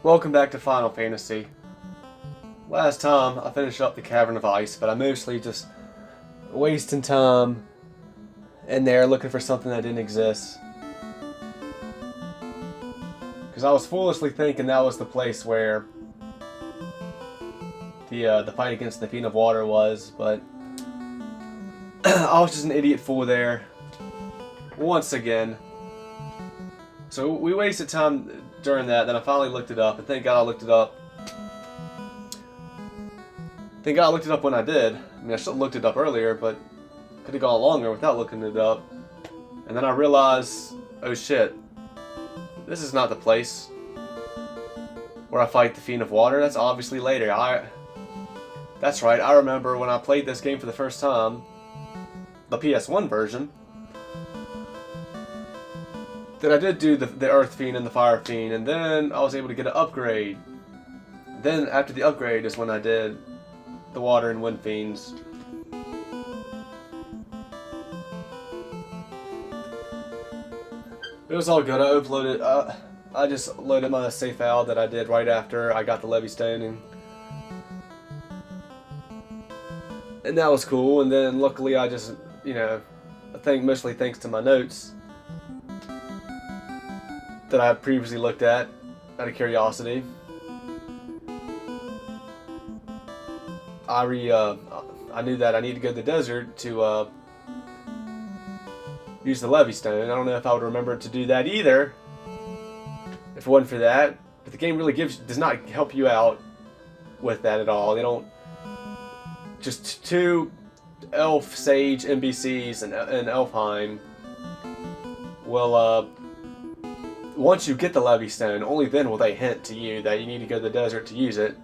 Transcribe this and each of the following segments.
Welcome back to Final Fantasy. Last time I finished up the Cavern of Ice, but I mostly just wasting time in there looking for something that didn't exist. Because I was foolishly thinking that was the place where the fight against the Fiend of Water was, but I was just an idiot fool there once again. So we wasted time during that, then I finally looked it up, and thank God I looked it up. Thank God I looked it up when I did. I mean, I should have looked it up earlier, but could have gone longer without looking it up. And then I realized, oh shit, this is not the place where I fight the Fiend of Water. That's obviously later. That's right, I remember when I played this game for the first time, the PS1 version, that I did do the Earth Fiend and the Fire Fiend, and then I was able to get an upgrade. Then after the upgrade is when I did the Water and Wind Fiends. It was all good. I uploaded. I just loaded my save file that I did right after I got the Levy Stone, and that was cool. And then luckily I just, I think mostly thanks to my notes that I had previously looked at out of curiosity, I knew that I needed to go to the desert to use the Levy Stone. I don't know if I would remember to do that either if it wasn't for that. But the game really does not help you out with that at all. They don't. Just two elf sage NPCs in Elfheim will once you get the Levy Stone, only then will they hint to you that you need to go to the desert to use it.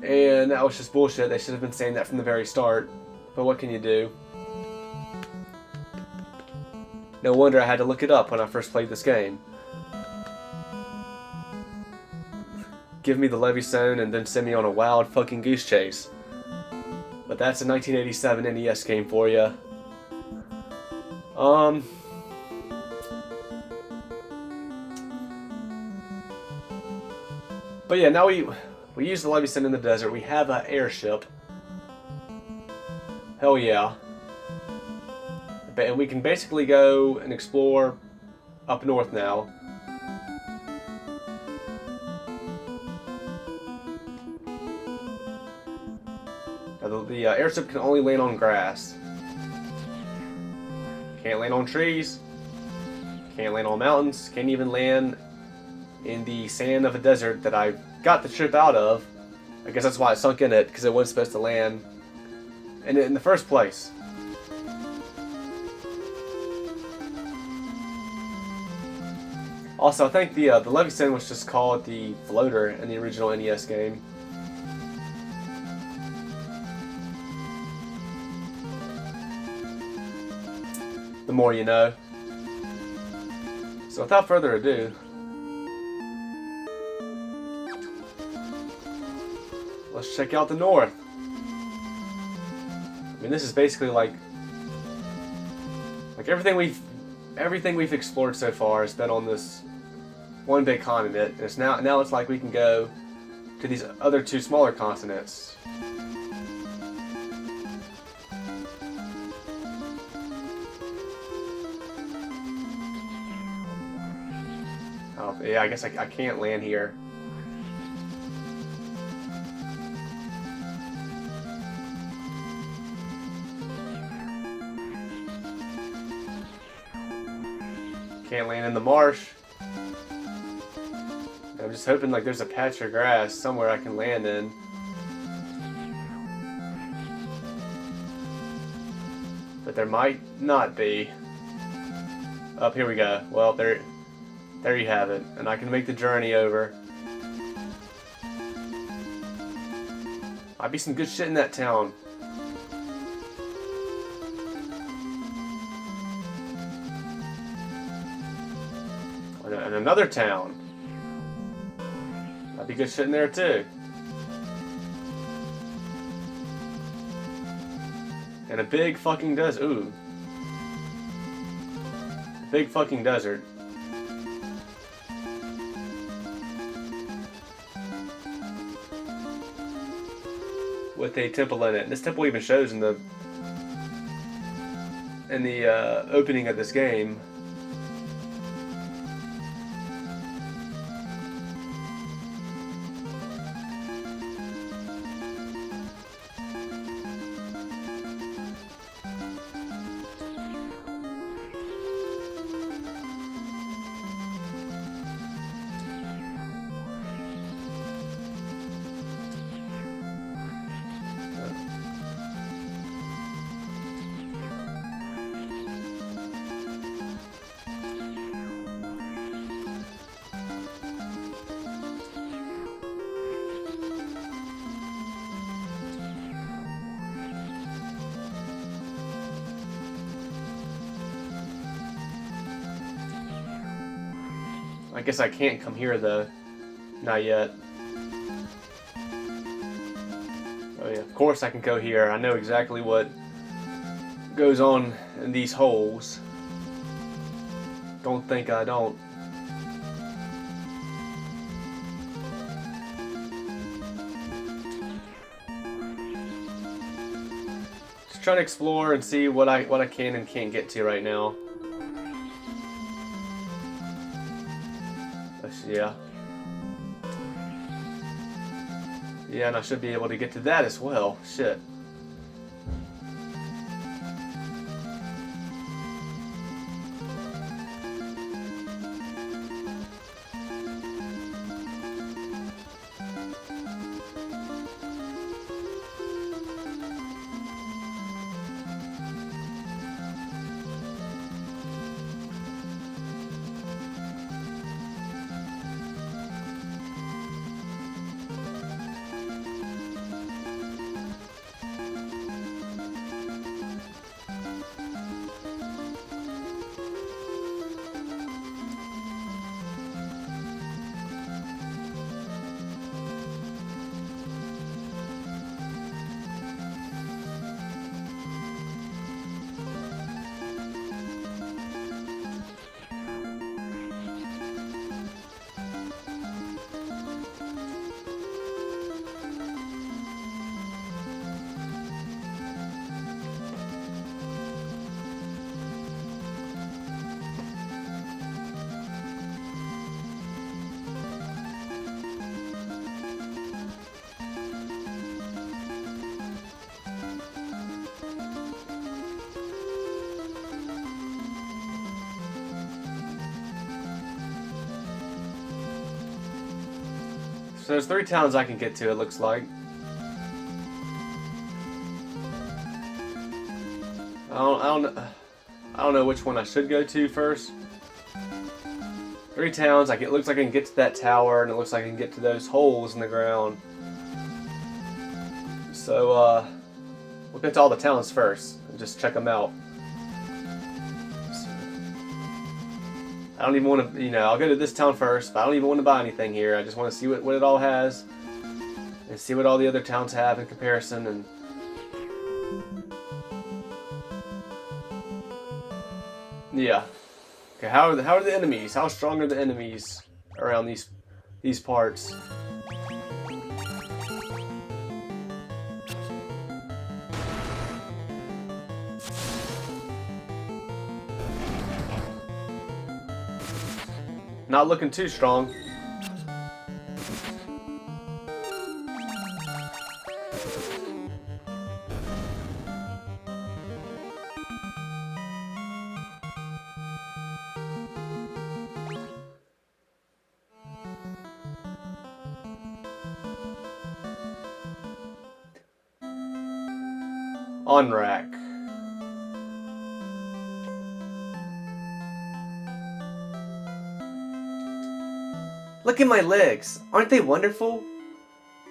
And that was just bullshit. They should have been saying that from the very start. But what can you do? No wonder I had to look it up when I first played this game. Give me the Levy Stone and then send me on a wild fucking goose chase. But that's a 1987 NES game for you. But yeah, now we use the Levy Stone in the desert. We have an airship. Hell yeah. And we can basically go and explore up north now. Now the airship can only land on grass. Can't land on trees. Can't land on mountains. Can't even land in the sand of a desert that I got the ship out of. I guess that's why I sunk in it, because it wasn't supposed to land in the first place. Also, I think the Levy Stone was just called the floater in the original NES game. The more you know. So without further ado, let's check out the north. I mean, this is basically like everything we've explored so far has been on this one big continent. And it's now it's like we can go to these other two smaller continents. Oh yeah, I guess I can't land here. Can't land in the marsh. I'm just hoping like there's a patch of grass somewhere I can land in. But there might not be. Up here we go. Well, there you have it. And I can make the journey over. Might be some good shit in that town. And another town. Might be good shit in there too. And a big fucking desert. Ooh. A big fucking desert. with a temple in it. And this temple even shows in the opening of this game. I guess I can't come here though. Not yet. Oh yeah, of course I can go here. I know exactly what goes on in these holes. Don't think I don't. Just trying to explore and see what I can and can't get to right now. Yeah. Yeah, and I should be able to get to that as well. Shit. So there's 3 towns I can get to, it looks like. I don't know which one I should go to first. 3 towns. It looks like I can get to that tower, and it looks like I can get to those holes in the ground. So we'll get to all the towns first and just check them out. I don't even want to, I'll go to this town first, but I don't even want to buy anything here. I just want to see what it all has and see what all the other towns have in comparison. And yeah. Okay, how are the enemies? How strong are the enemies around these parts? Not looking too strong. Onrac. Look at my legs. Aren't they wonderful?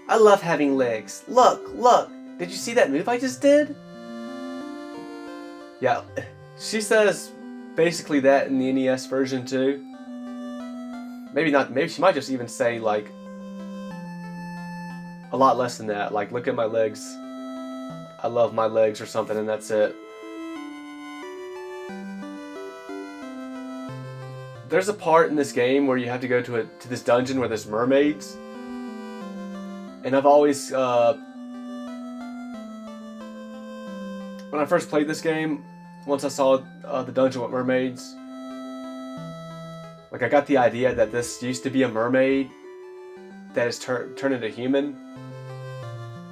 I love having legs. Look, look. Did you see that move I just did? Yeah, she says basically that in the NES version too. Maybe not, maybe she might just even say like a lot less than that. Like, look at my legs. I love my legs or something, and that's it. There's a part in this game where you have to go to this dungeon where there's mermaids, and I've always when I first played this game, once I saw the dungeon with mermaids, like I got the idea that this used to be a mermaid that is turned into human,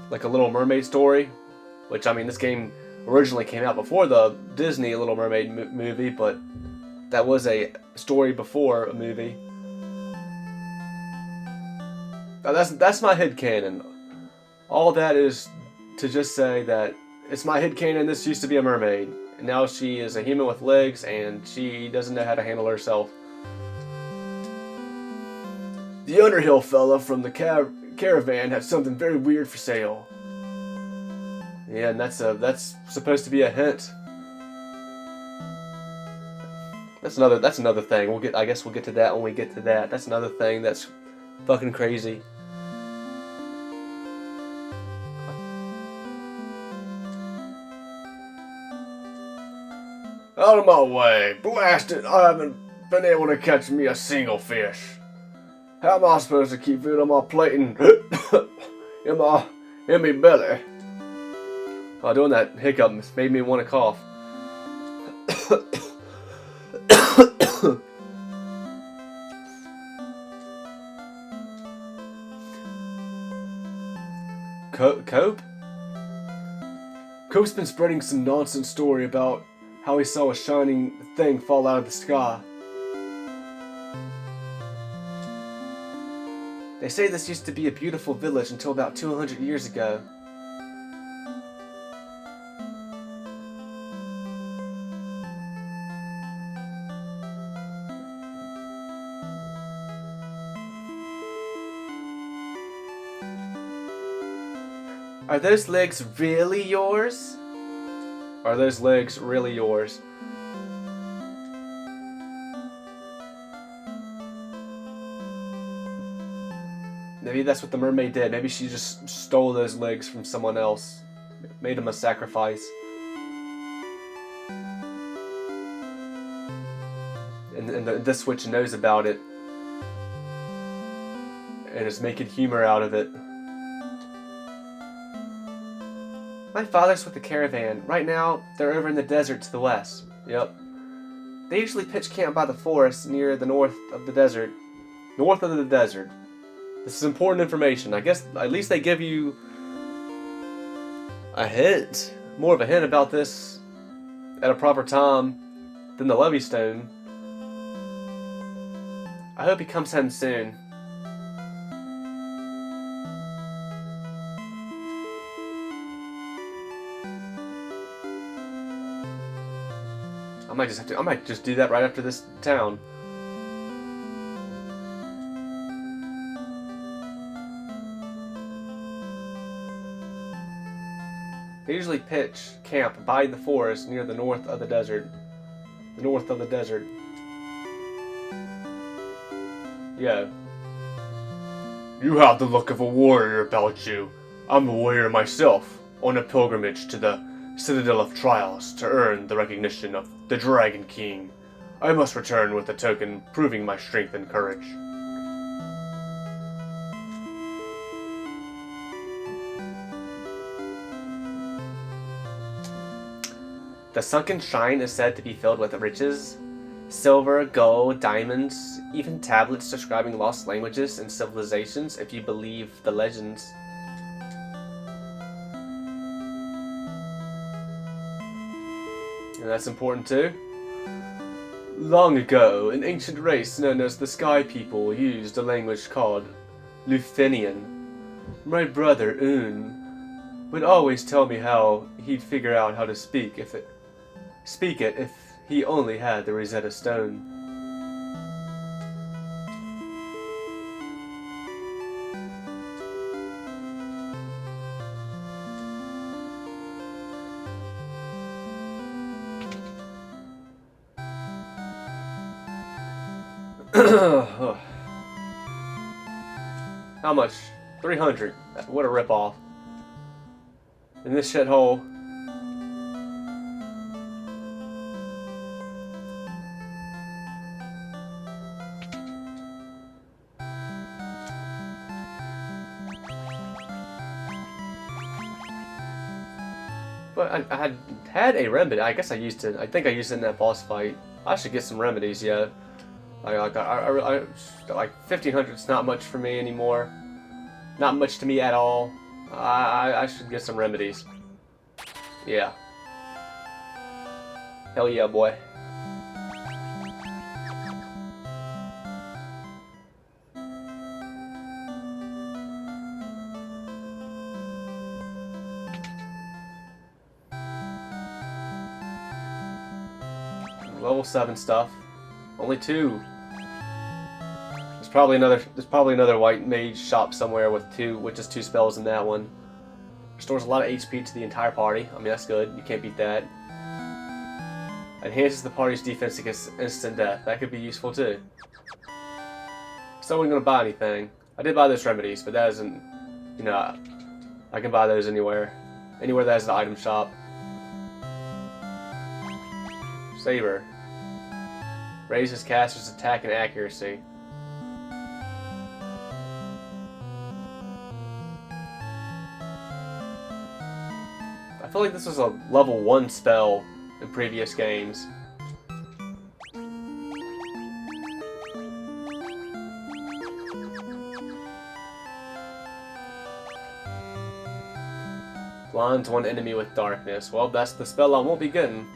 like a Little Mermaid story. Which, I mean, this game originally came out before the Disney Little Mermaid movie, but that was a story before a movie. Now that's my headcanon. All that is to just say that it's my headcanon this used to be a mermaid, and now she is a human with legs, and she doesn't know how to handle herself. The Underhill fella from the caravan had something very weird for sale. Yeah, and that's supposed to be a hint. That's another thing. I guess we'll get to that when we get to that. That's another thing that's fucking crazy. Out of my way! Blast it! I haven't been able to catch me a single fish. How am I supposed to keep food on my plate and in me belly? Oh, doing that hiccup made me want to cough. Cope? Cope's been spreading some nonsense story about how he saw a shining thing fall out of the sky. They say this used to be a beautiful village until about 200 years ago. Are those legs really yours? Are those legs really yours? Maybe that's what the mermaid did. Maybe she just stole those legs from someone else. Made them a sacrifice. And this witch knows about it. And is making humor out of it. My father's with the caravan. Right now, they're over in the desert to the west. Yep. They usually pitch camp by the forest near the north of the desert. North of the desert. This is important information. I guess at least they give you a hint. More of a hint about this at a proper time than the Levy Stone. I hope he comes home soon. I might just do that right after this town. They usually pitch camp by the forest near the north of the desert. The north of the desert. Yeah. You have the look of a warrior about you. I'm a warrior myself, on a pilgrimage to the Citadel of Trials to earn the recognition of the Dragon King. I must return with a token proving my strength and courage. The sunken shrine is said to be filled with riches. Silver, gold, diamonds, even tablets describing lost languages and civilizations if you believe the legends. And that's important too. Long ago, an ancient race known as the Sky People used a language called Lufenian. My brother, Un, would always tell me how he'd figure out how to speak it if he only had the Rosetta Stone. How much? 300. What a ripoff. In this shithole. But I had a remedy. I guess I used it. I think I used it in that boss fight. I should get some remedies, yeah. Like 1500 is not much for me anymore. Not much to me at all. I should get some remedies. Yeah. Hell yeah, boy. Level 7 stuff. Only 2. There's probably another white mage shop somewhere with 2 spells in that one. Restores a lot of HP to the entire party. I mean, that's good. You can't beat that. Enhances the party's defense against instant death. That could be useful too. Still wasn't gonna buy anything. I did buy those remedies, but that isn't, you know, I can buy those anywhere. Anywhere that has an item shop. Saber. Raises caster's attack and accuracy. I feel like this was a level 1 spell in previous games. Blinds one enemy with darkness. Well, that's the spell I won't be getting.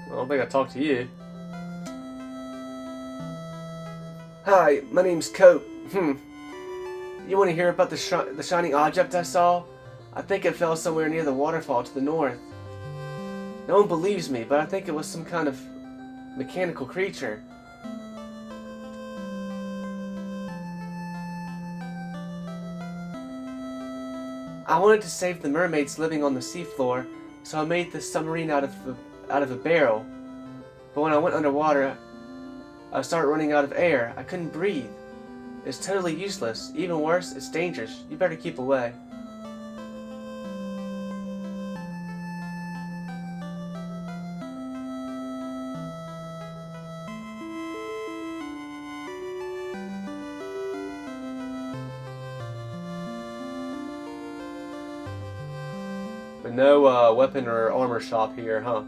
I don't think I talked to you. Hi, my name's Cope. You want to hear about the shining object I saw? I think it fell somewhere near the waterfall to the north. No one believes me, but I think it was some kind of mechanical creature. I wanted to save the mermaids living on the seafloor, so I made this submarine out of a barrel. But when I went underwater, I started running out of air. I couldn't breathe. It's totally useless. Even worse, it's dangerous. You better keep away. But no weapon or armor shop here, huh?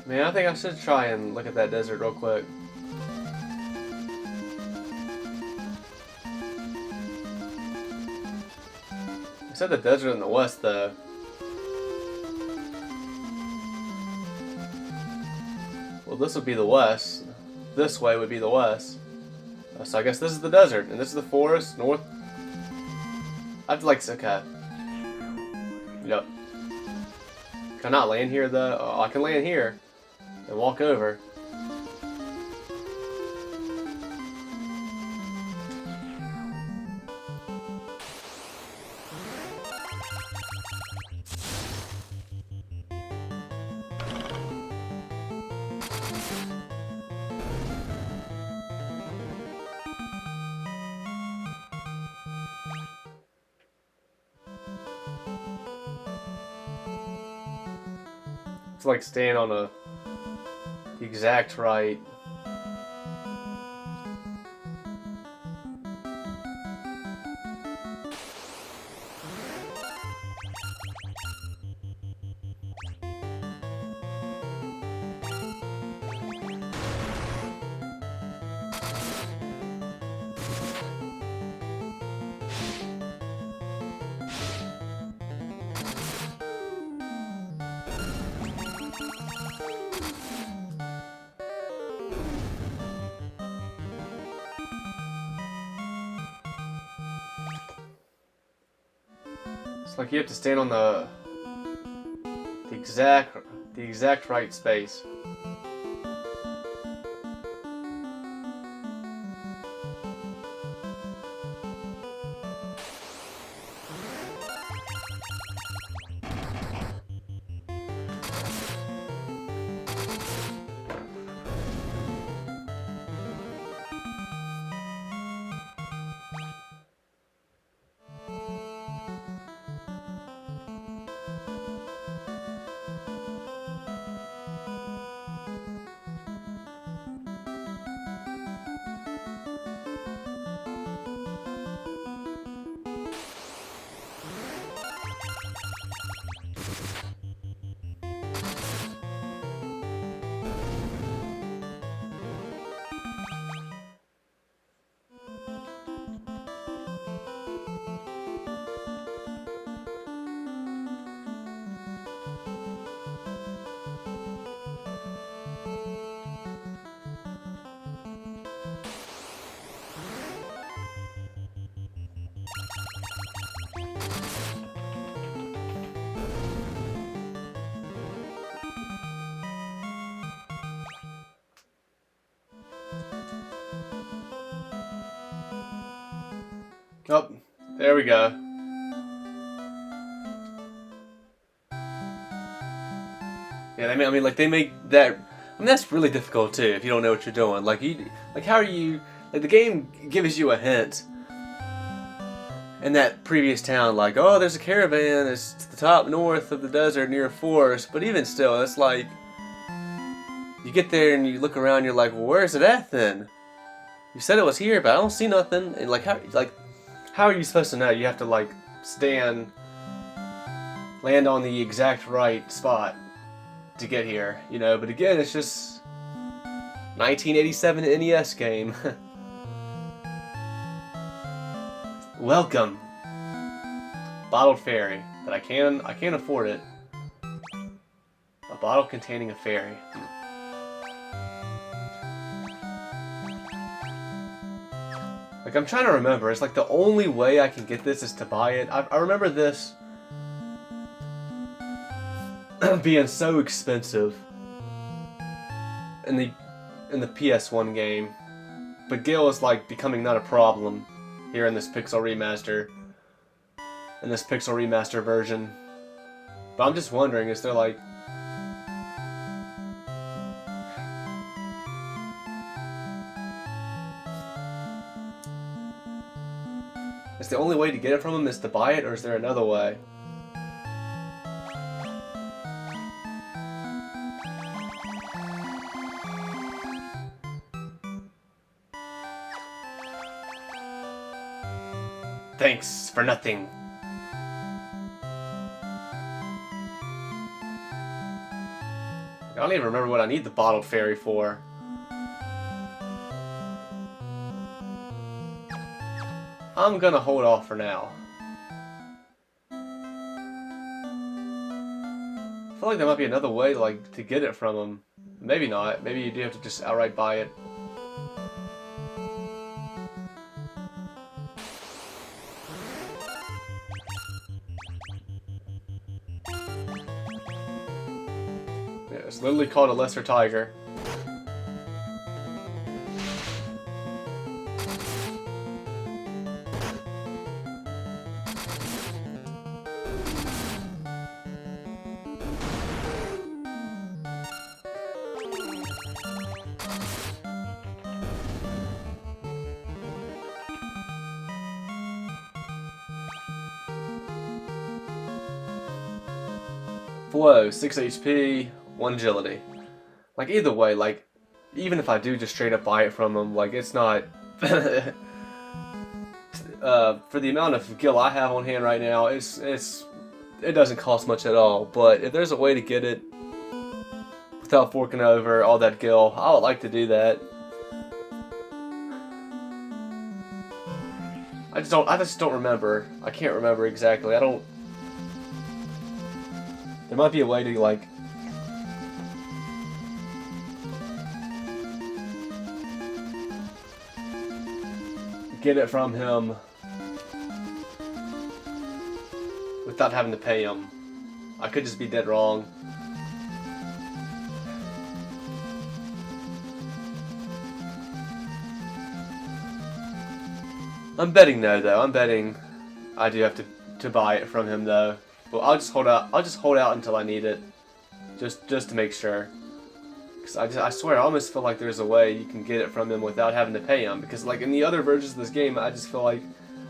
Man, I think I should try and look at that desert real quick. I said the desert in the west, though. Well, this would be the west. This way would be the west. So I guess this is the desert, and this is the forest, north. I have to, like, okay. Yep. Can I not land here, though? Oh, I can land here and walk over. It's like staying on the exact right. It's like you have to stand on the exact right space. Oh, there we go. Yeah, I mean, like they make that. I mean, that's really difficult too if you don't know what you're doing. Like how are you? Like the game gives you a hint in that previous town, like, oh, there's a caravan. It's to the top north of the desert near a forest. But even still, it's like you get there and you look around. You're like, well, where's it at then? You said it was here, but I don't see nothing. And how are you supposed to know? You have to like land on the exact right spot to get here, you know. But again, it's just 1987 NES game. Welcome, bottled fairy. But I can't afford it. A bottle containing a fairy. Like, I'm trying to remember. It's like the only way I can get this is to buy it. I remember this being so expensive in the PS1 game, but Gil is like becoming not a problem here in this Pixel Remaster, version. But I'm just wondering, is there like is the only way to get it from him is to buy it, or is there another way? Thanks for nothing. I don't even remember what I need the bottled fairy for. I'm gonna hold off for now. I feel like there might be another way, like, to get it from him. Maybe not. Maybe you do have to just outright buy it. Yeah, it's literally called a lesser tiger. Flow, 6 HP, 1 agility. Like, either way, like, even if I do just straight up buy it from him, like, it's not... for the amount of gil I have on hand right now, it doesn't cost much at all. But if there's a way to get it without forking over all that gil, I would like to do that. I just don't remember. I can't remember exactly. There might be a way to, like... get it from him without having to pay him. I could just be dead wrong. I'm betting no, though. I'm betting I do have to buy it from him, though. Well, I'll just hold out. I'll just hold out until I need it, just to make sure. Cause I swear, I almost feel like there's a way you can get it from him without having to pay him. Because like in the other versions of this game, I just feel like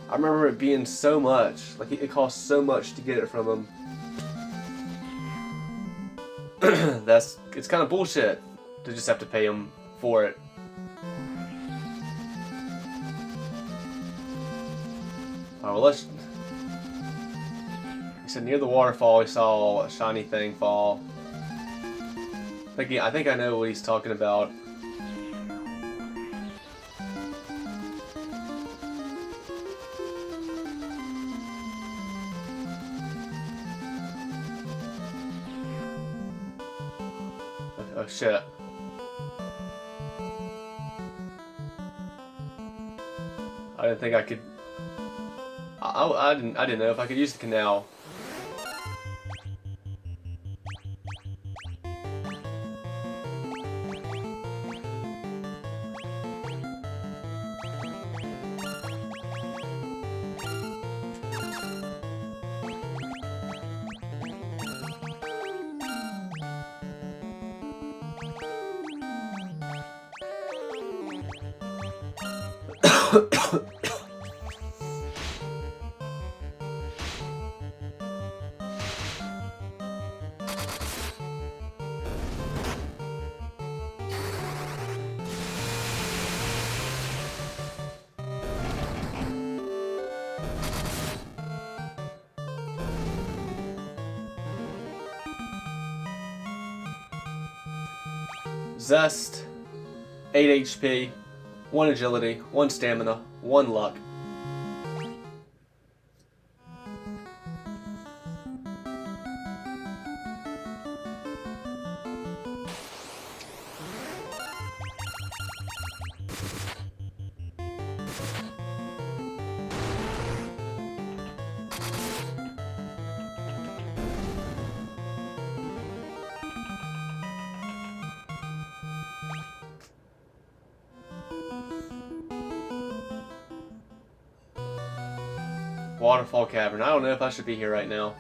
I remember it being so much. Like it costs so much to get it from him. It's kind of bullshit to just have to pay him for it. Alright, well let's... He said near the waterfall he saw a shiny thing fall. I think I know what he's talking about. Oh shit. I didn't think I could... I didn't know if I could use the canal. Zest, 8 HP, 1 agility, 1 stamina, 1 luck. Waterfall Cavern. I don't know if I should be here right now.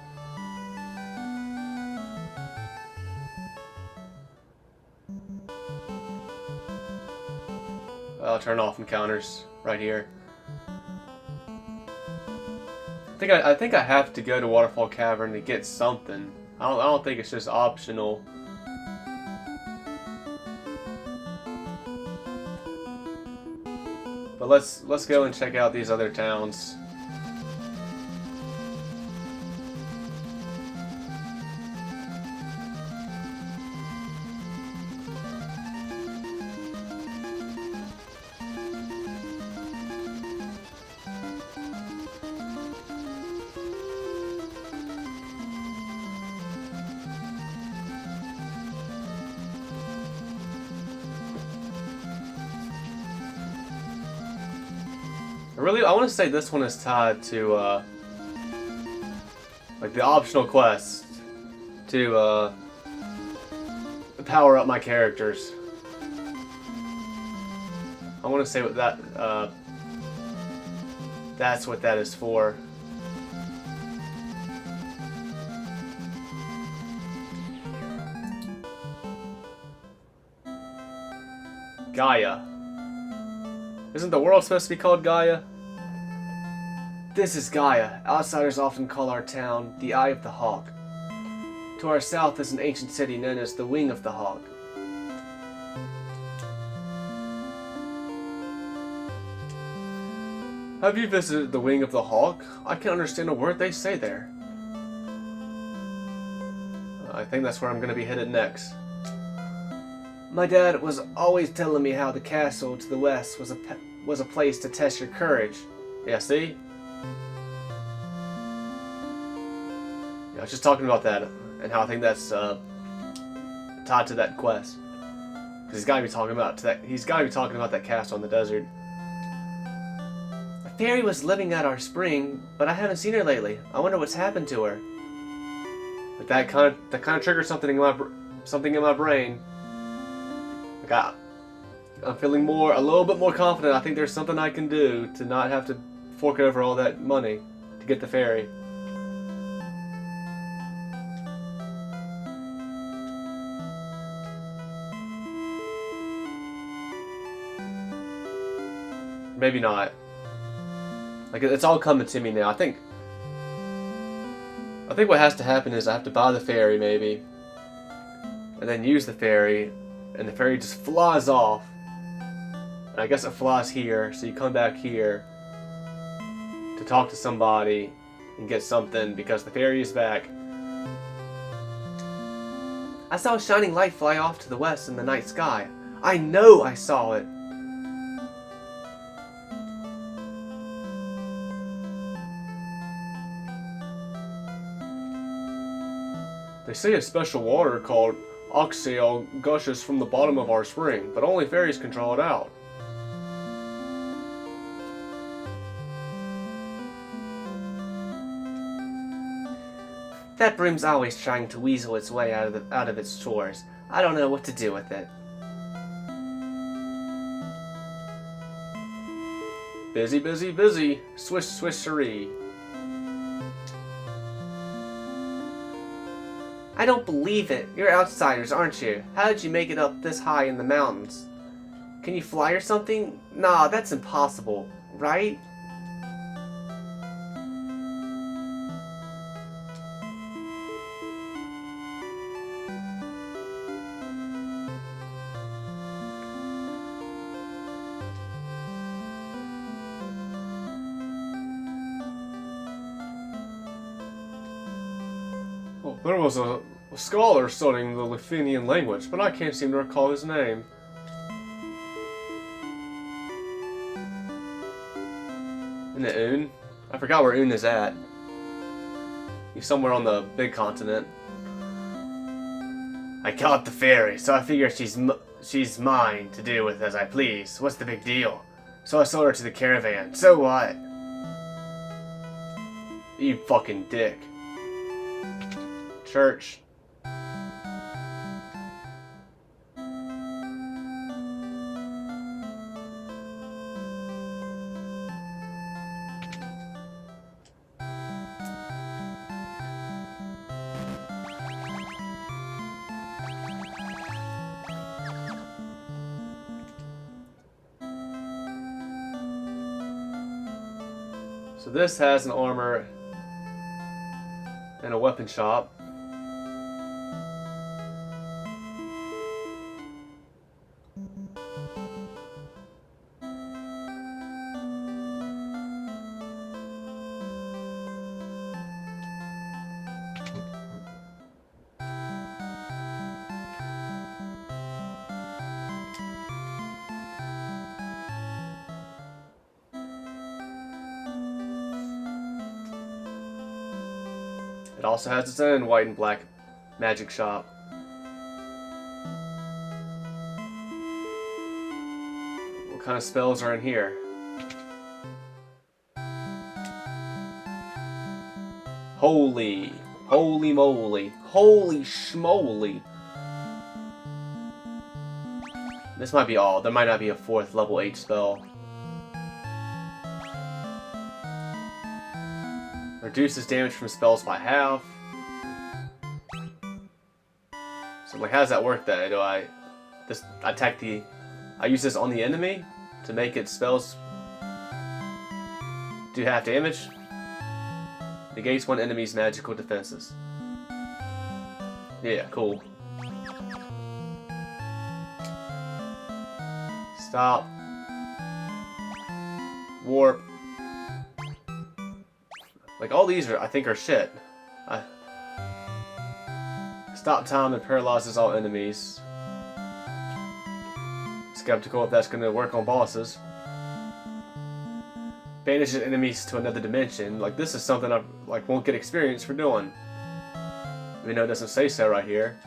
I'll turn off encounters right here. I think I have to go to Waterfall Cavern to get something. I don't think it's just optional. But let's go and check out these other towns. I want to say this one is tied to, like the optional quest to, power up my characters. I want to say what that, that's what that is for. Gaia. Isn't the world supposed to be called Gaia? This is Gaia. Outsiders often call our town the Eye of the Hawk. To our south is an ancient city known as the Wing of the Hawk. Have you visited the Wing of the Hawk? I can't understand a word they say there. I think that's where I'm going to be headed next. My dad was always telling me how the castle to the west was a place to test your courage. Yeah, see? Yeah, I was just talking about that and how I think that's tied to that quest. Because he's got to be talking about that castle in the desert. A fairy was living at our spring, but I haven't seen her lately. I wonder what's happened to her. But that kind of triggered something in my brain. Like I'm feeling a little bit more confident. I think there's something I can do to not have to fork over all that money to get the fairy. Maybe not. Like it's all coming to me now. I think what has to happen is I have to buy the fairy maybe, and then use the fairy. And the fairy just flies off. And I guess it flies here, so you come back here to talk to somebody and get something because the fairy is back. I saw a shining light fly off to the west in the night sky. I know I saw it. They say a special water called Oxale gushes from the bottom of our spring, but only fairies can draw it out. That broom's always trying to weasel its way out of its chores. I don't know what to do with it. Busy, busy, busy. Swish, swish-siree. I don't believe it. You're outsiders, aren't you? How did you make it up this high in the mountains? Can you fly or something? Nah, that's impossible, right? Well, there was a scholar studying the Lufenian language, but I can't seem to recall his name. Isn't it Un? I forgot where Un is at. He's somewhere on the big continent. I caught the fairy, so I figure she's mine to do with as I please. What's the big deal? So I sold her to the caravan. So what? You fucking dick. Church. So this has an armor and a weapon shop. It also has its own white and black magic shop. What kind of spells are in here? Holy moly. Holy schmoly. This might be all. There might not be a 4th level 8 spell. Reduces damage from spells by half. So, like, how does that work then? Do I just attack I use this on the enemy to make its spells do half damage? Negates one enemy's magical defenses. Yeah, cool. Stop. Warp. Like, all these I think are shit. Stop time and paralyzes all enemies. Skeptical if that's going to work on bosses. Banishes enemies to another dimension. Like, this is something I won't get experience for doing. Even though it doesn't say so right here.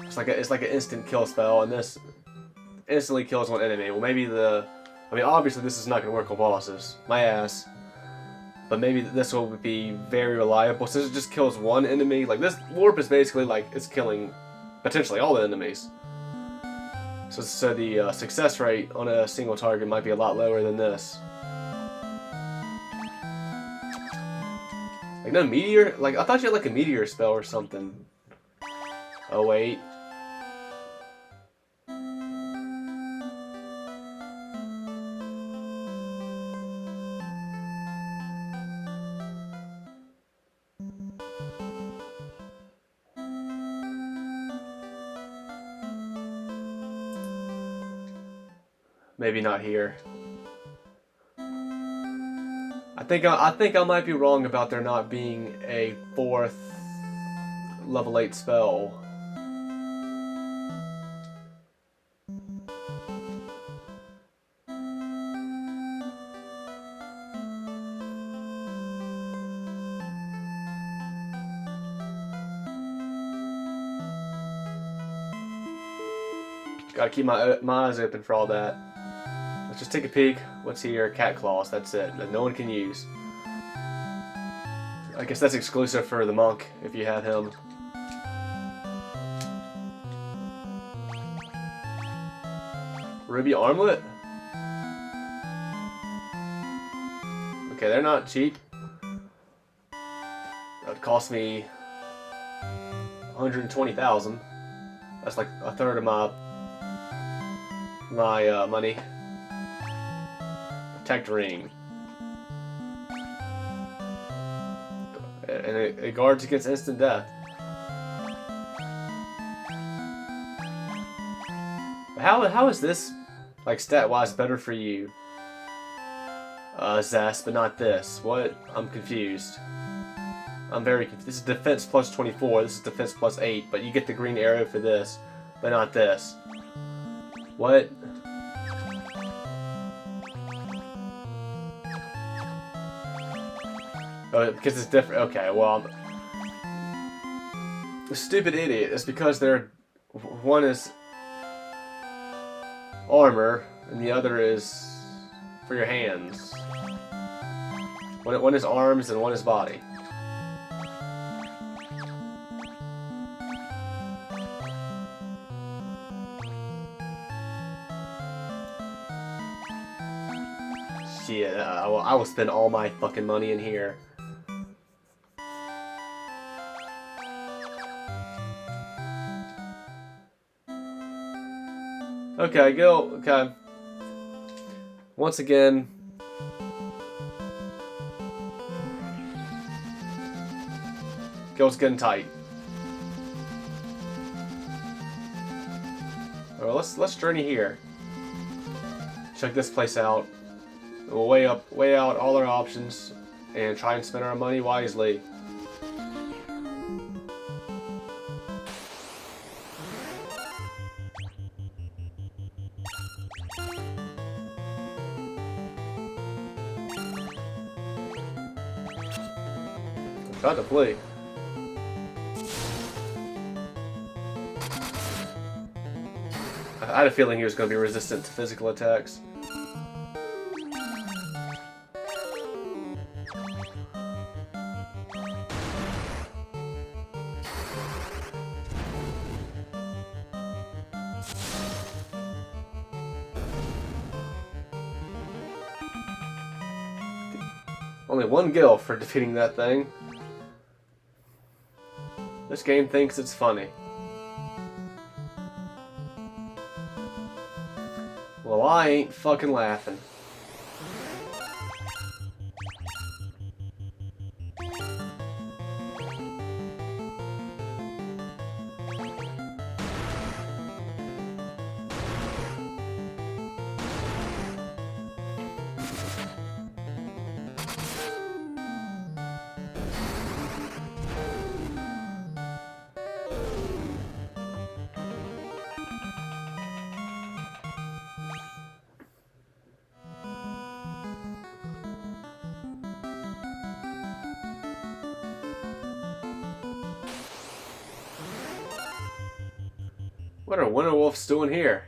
It's like an instant kill spell, and this instantly kills one enemy. Well, maybe obviously this is not going to work on bosses. My ass. But maybe this will be very reliable since it just kills one enemy. Like, this warp is basically like it's killing potentially all the enemies. So the success rate on a single target might be a lot lower than this. Like, no meteor? Like, I thought you had like a meteor spell or something. Oh wait. Maybe not here. I think I might be wrong about there not being a 4th level 8 spell. Gotta keep my eyes open for all that. Let's just take a peek. What's here? Cat claws. That's it. That no one can use. I guess that's exclusive for the monk if you have him. Ruby armlet? Okay, they're not cheap. That would cost me 120,000. That's like a third of my money. Protect ring. And it guards against instant death. How is this, like, stat-wise better for you? Zest, but not this. What? I'm confused. I'm very confused. This is defense plus 24, this is defense plus 8, but you get the green arrow for this, but not this. What? Oh, because it's different. Okay, well, the stupid idiot. It's because one is armor and the other is for your hands. One is arms and one is body. Shit, I will spend all my fucking money in here. Okay, go. Okay. Once again. Gil's getting tight. Alright, let's journey here. Check this place out. We'll weigh out all our options and try and spend our money wisely. Tried to flee. I had a feeling he was going to be resistant to physical attacks. Only one gil for defeating that thing. This game thinks it's funny. Well, I ain't fucking laughing. What are Winter Wolves doing here?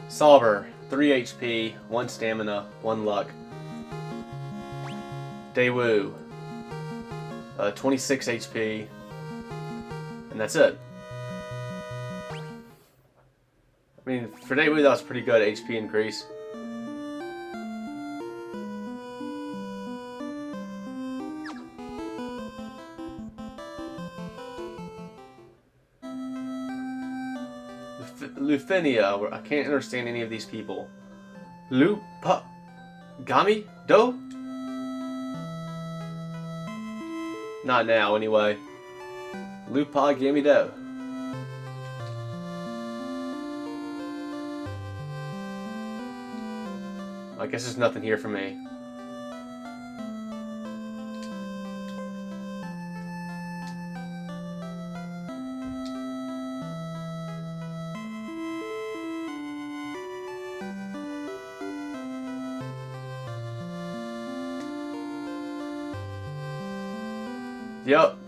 Solver, 3 HP, 1 stamina, 1 luck. Daewoo, 26 HP, and that's it. I mean, for Daewoo, that was pretty good HP increase. Lufenia, I can't understand any of these people. Lupa Gami Do? Not now, anyway. Lupa Gami Do. I guess there's nothing here for me.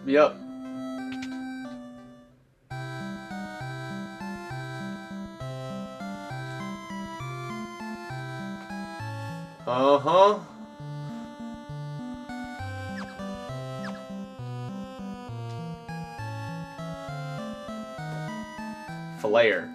Yep. Uh-huh. Flair.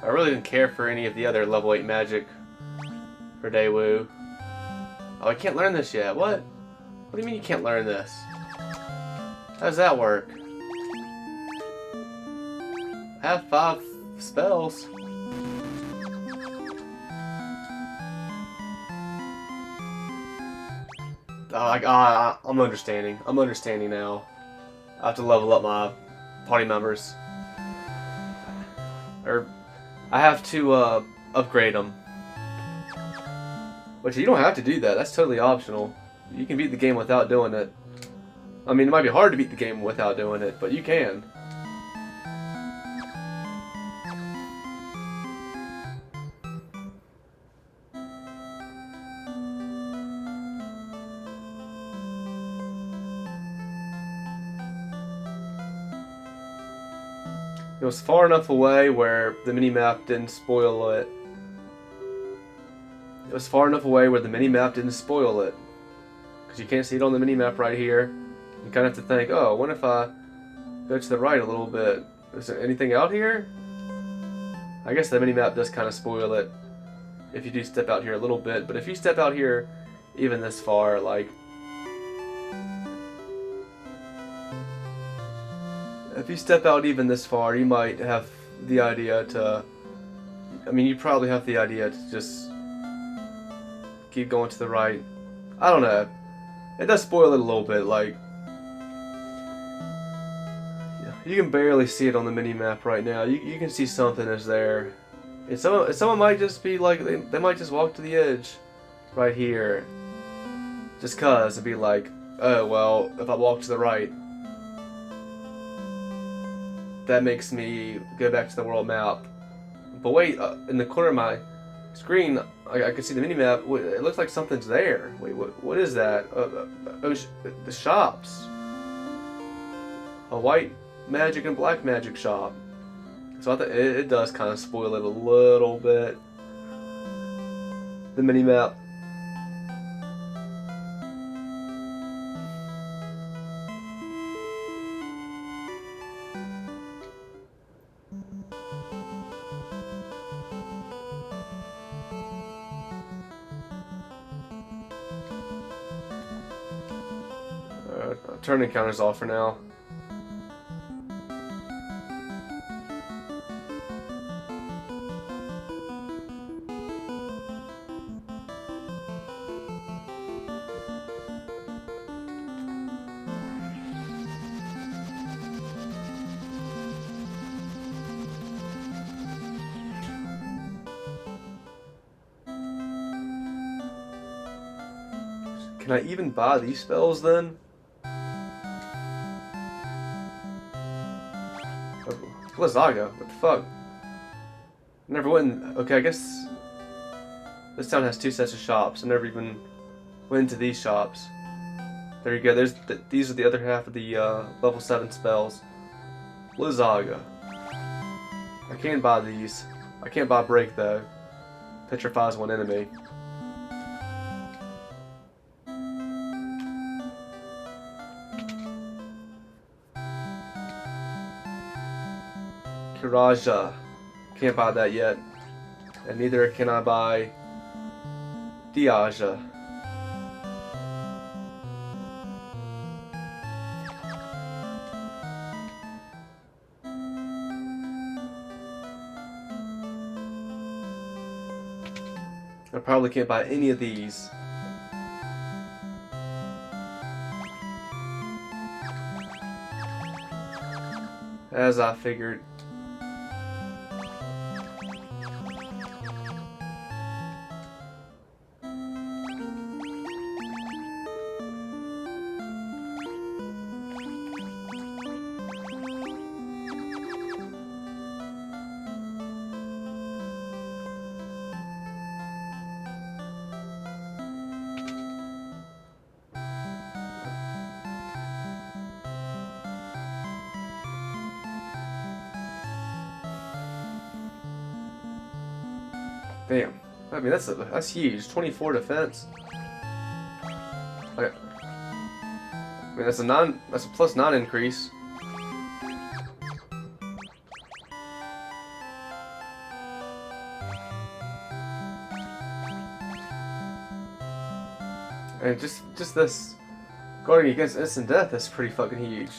I really didn't care for any of the other level 8 magic for Daewoo. Oh, I can't learn this yet. What? What do you mean you can't learn this? How does that work? I have 5 spells. I'm understanding. I'm understanding now. I have to level up my party members. Or I have to upgrade them. Which you don't have to do that. That's totally optional. You can beat the game without doing it. I mean, it might be hard to beat the game without doing it, but you can. It was far enough away where the minimap didn't spoil it. It was far enough away where the minimap didn't spoil it. Because you can't see it on the minimap right here. You kind of have to think, oh, what if I go to the right a little bit? Is there anything out here? I guess the minimap does kind of spoil it if you do step out here a little bit. But if you step out here even this far, like... if you step out even this far, you might have the idea to... I mean, you probably have the idea to just keep going to the right. I don't know. It does spoil it a little bit, like... You can barely see it on the mini-map right now. You can see something is there. And someone might just be like... They might just walk to the edge right here. Just cause, and be like, oh, well, if I walk to the right, that makes me go back to the world map. But wait, in the corner of my screen, I can see the mini-map. It looks like something's there. Wait, what is that? The shops. A white magic and black magic shop. So I think it does kind of spoil it a little bit. The mini-map. Turning counters off for now. Can I even buy these spells then? Zaga, what the fuck? Never went. Okay, I guess this town has 2 sets of shops. I never even went into these shops. There you go. These are the other half of the level 7 spells. Zaga. I can't buy these. I can't buy Break though. Petrifies one enemy. Raja. Can't buy that yet. And neither can I buy Diaja. I probably can't buy any of these. As I figured. Damn. I mean, that's huge. 24 defense. Okay. I mean, that's a plus 9 increase. And just this guarding against instant death is pretty fucking huge.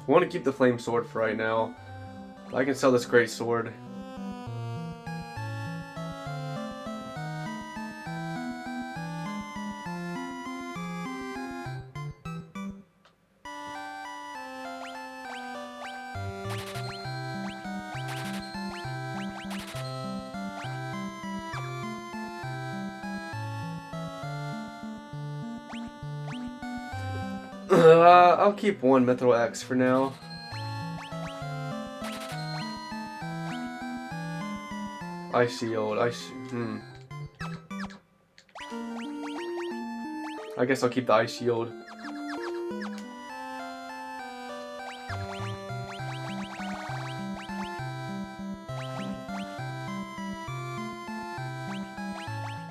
I want to keep the flame sword for right now. I can sell this great sword. I'll keep one Mithril X for now. Ice Shield, I guess I'll keep the Ice Shield.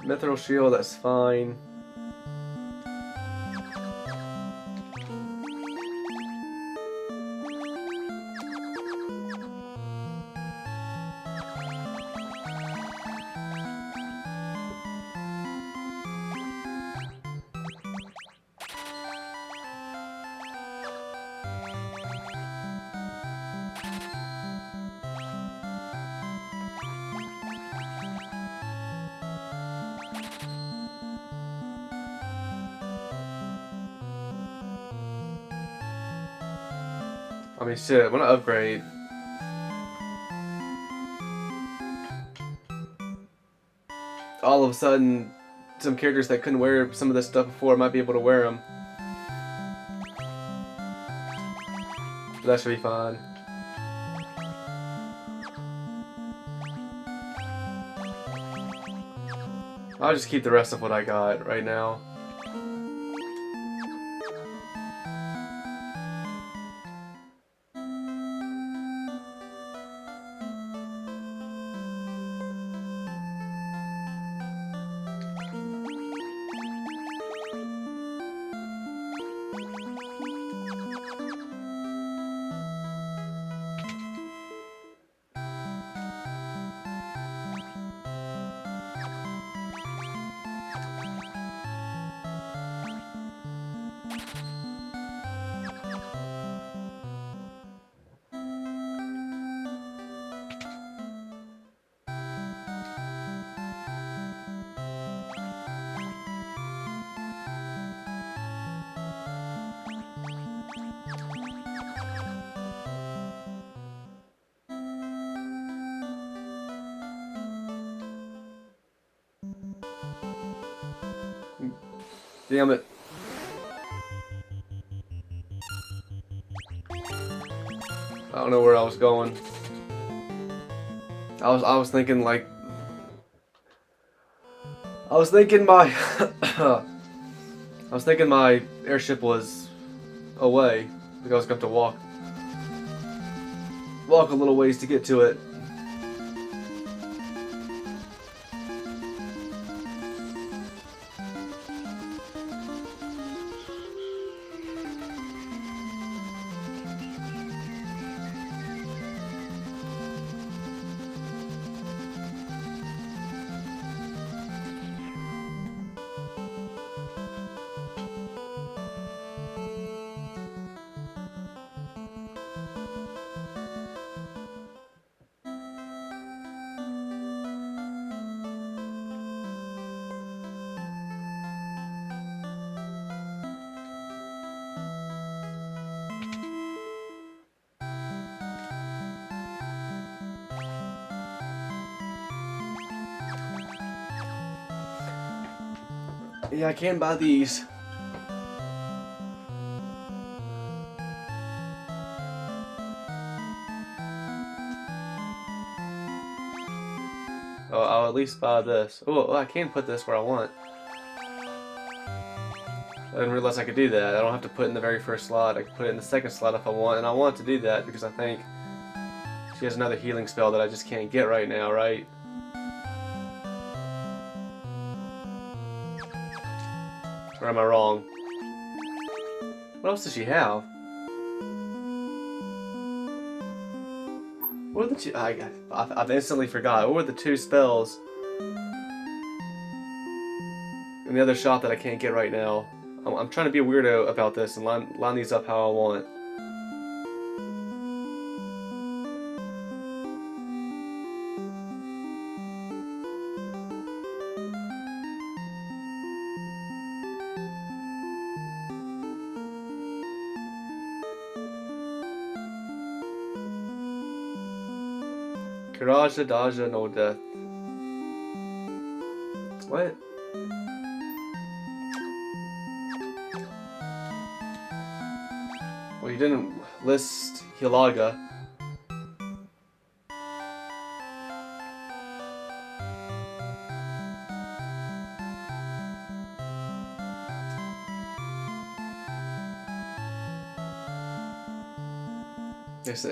Mithril Shield, that's fine. I mean, shit, I want to upgrade. All of a sudden, some characters that couldn't wear some of this stuff before might be able to wear them. That should be fine. I'll just keep the rest of what I got right now. Damn it. I don't know where I was going. I was thinking like I was thinking my my airship was away. Like I was going to have to walk a little ways to get to it. Yeah, I can buy these. Oh, I'll at least buy this. Oh, I can put this where I want. I didn't realize I could do that. I don't have to put it in the very first slot. I can put it in the second slot if I want, and I want to do that because I think she has another healing spell that I just can't get right now, right? Or am I wrong? What else does she have? What are the two? I've instantly forgot. What were the two spells in the other shop that I can't get right now? I'm trying to be a weirdo about this and line these up how I want. Kiraja, Daja, no death. What? Well, you didn't list Hilaga. Yes,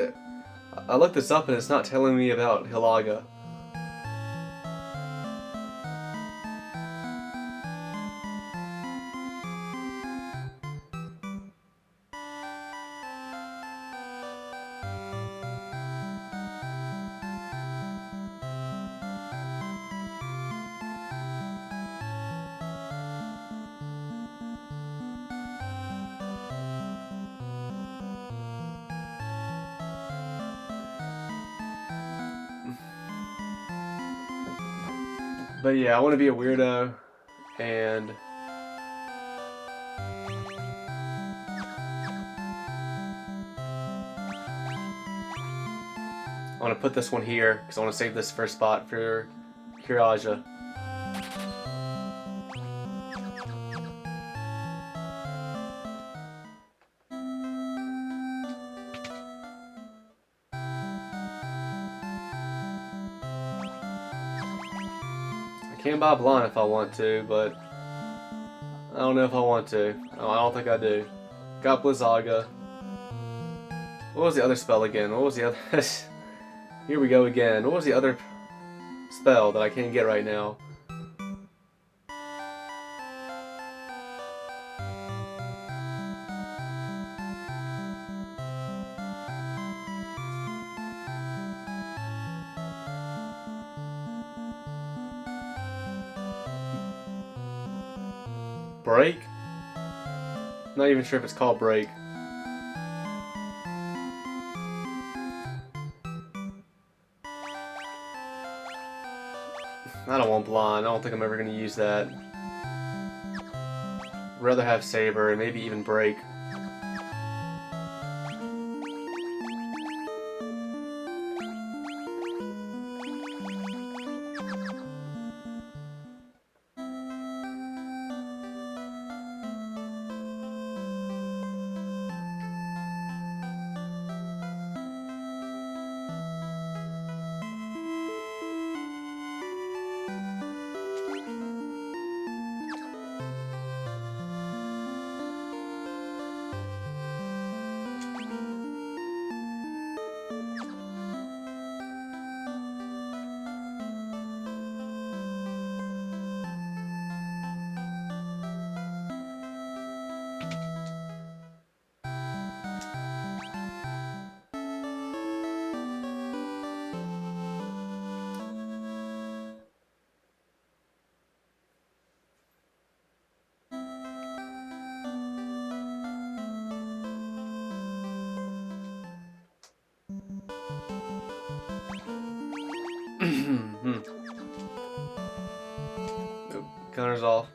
I looked this up and it's not telling me about Hilaga. But yeah, I want to be a weirdo, and I want to put this one here because I want to save this first spot for Kiraja. I can buy Blonde if I want to, but I don't know if I want to. I don't think I do. Got Blizzaga. What was the other spell again? What was the other... Here we go again. What was the other spell that I can't get right now? Break? Not even sure if it's called Break. I don't want Blonde. I don't think I'm ever going to use that. I'd rather have Saber and maybe even Break. Counter's off.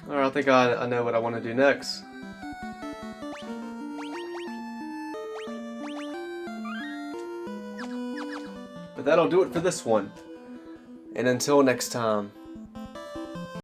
Alright, I think I know what I want to do next. But that'll do it for this one. And until next time.